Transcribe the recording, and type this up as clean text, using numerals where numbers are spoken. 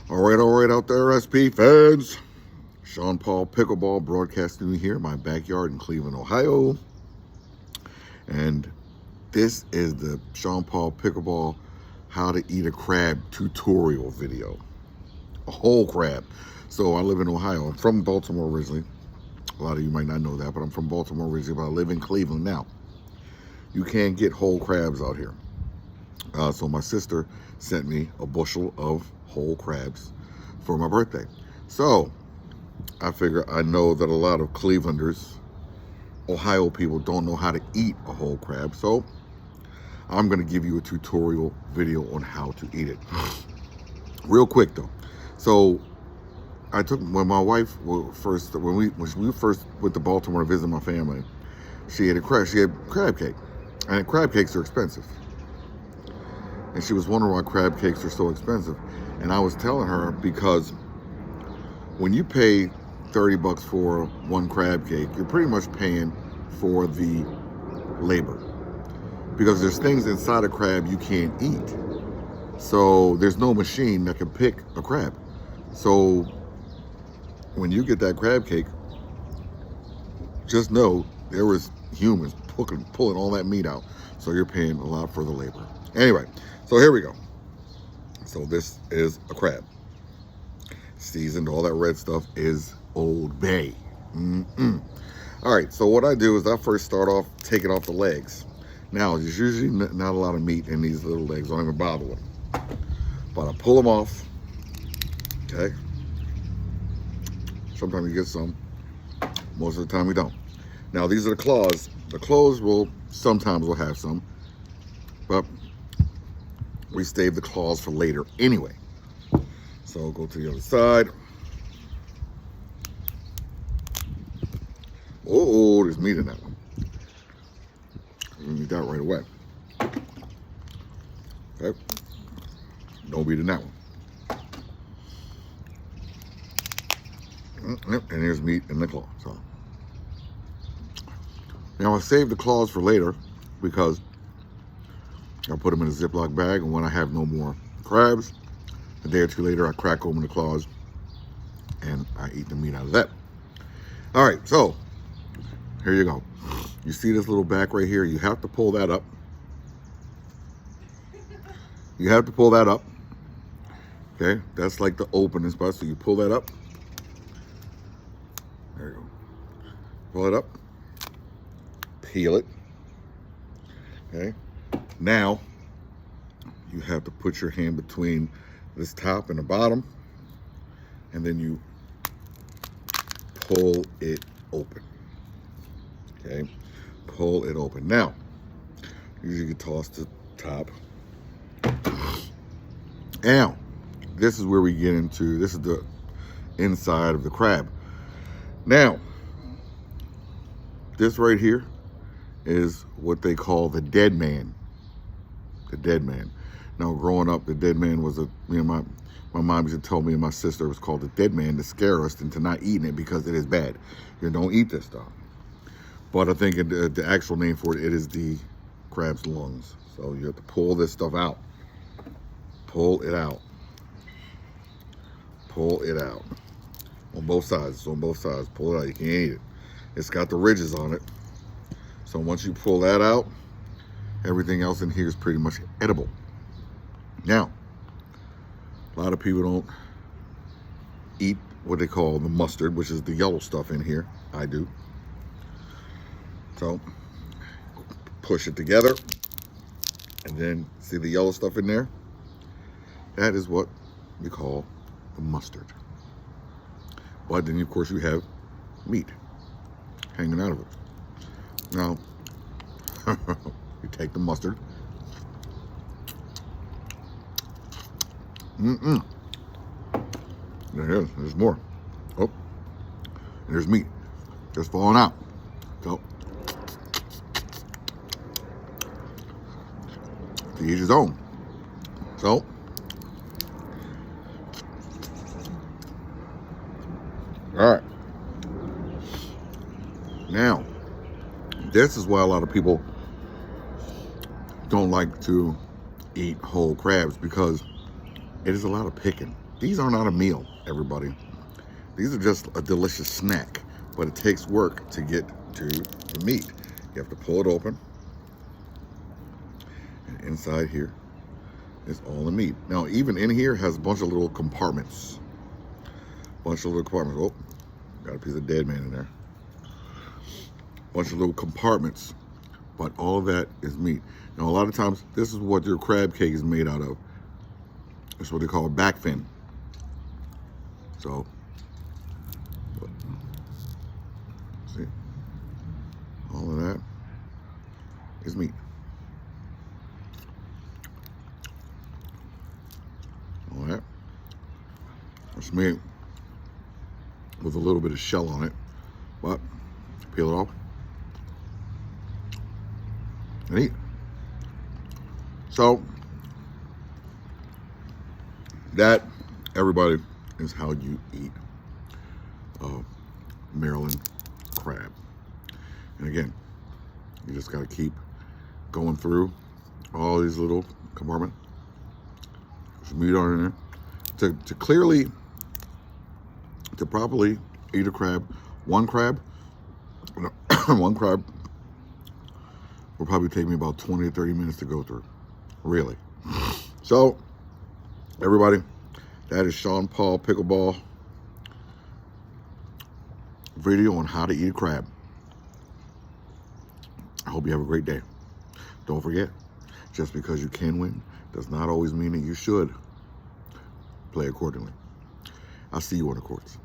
All right out there, SP fans. Shawn Paul Pickleball broadcasting here in my backyard in Cleveland, Ohio. And this is the Shawn Paul Pickleball how to eat a crab tutorial video. A whole crab. So I live in Ohio. I'm from Baltimore originally. A lot of you might not know that, but I'm from Baltimore originally, but I live in Cleveland now. You can't get whole crabs out here. So my sister sent me a bushel of whole crabs for my birthday. So I figure I know that a lot of Clevelanders, Ohio people don't know how to eat a whole crab. So I'm gonna give you a tutorial video on how to eat it. Real quick though. So when my wife first, when we first went to Baltimore to visit my family, she had crab cake. And crab cakes are expensive. And she was wondering why crab cakes are so expensive. And I was telling her because when you pay 30 bucks for one crab cake, you're pretty much paying for the labor. Because there's things inside a crab you can't eat. So there's no machine that can pick a crab. So when you get that crab cake, just know there was humans pulling all that meat out. So you're paying a lot for the labor. Anyway, so here we go. So this is a crab. Seasoned, all that red stuff is Old Bay. All right, so what I do is I first start off taking off the legs. Now, there's usually not a lot of meat in these little legs. Don't even bother with them. But I pull them off, okay? Sometimes you get some. Most of the time we don't. Now, these are the claws. The claws sometimes will have some, but we save the claws for later anyway. So I'll go to the other side. Oh, there's meat in that one. You can eat that right away. Okay. No meat in that one. Yep, and there's meat in the claw. So now I save the claws for later because I put them in a Ziploc bag, and when I have no more crabs, a day or two later, I crack open the claws and I eat the meat out of that. All right, so here you go. You see this little back right here? You have to pull that up. You have to pull that up. Okay, that's like the opening spot. So you pull that up. There you go. Pull it up. Peel it. Okay. Now you have to put your hand between this top and the bottom, and then you pull it open. Okay. Pull it open. Now, usually you toss the top. Now, this is where we get into, this is the inside of the crab. Now, this right here is what they call the dead man. The dead man. Now, growing up, the dead man was my mom used to tell me and my sister it was called the dead man to scare us into not eating it because it is bad. You don't eat this stuff. But I think the actual name for it is the crab's lungs. So you have to pull this stuff out. Pull it out. Pull it out. On both sides. It's on both sides. Pull it out. You can't eat it. It's got the ridges on it. So once you pull that out, everything else in here is pretty much edible. Now, a lot of people don't eat what they call the mustard, which is the yellow stuff in here. I do. So, push it together, and then see the yellow stuff in there? That is what we call the mustard. But then, of course, you have meat hanging out of it. Now, you take the mustard. There it is. There's more. Oh, there's meat just falling out. So, to each his own. So, all right. Now, this is why a lot of people don't like to eat whole crabs, because it is a lot of picking. these are not a meal, everybody. These are just a delicious snack, but it takes work to get to the meat. You have to pull it open, and inside here is all the meat. Now, even in here has a bunch of little compartments. Oh, got a piece of dead man in there. Bunch of little compartments, but all of that is meat. Now, a lot of times, this is what your crab cake is made out of. It's what they call a back fin. So, see, all of that is meat. All that. It's made with a little bit of shell on it, but peel it off and eat. So that, everybody, is how you eat Maryland crab. And again, you just got to keep going through all these little compartments. There's meat on in there. To properly eat a crab, one crab will probably take me about 20 or 30 minutes to go through, really. So, everybody, that is Shawn Paul Pickleball video on how to eat a crab. I hope you have a great day. Don't forget, just because you can win does not always mean that you should play accordingly. I'll see you on the courts.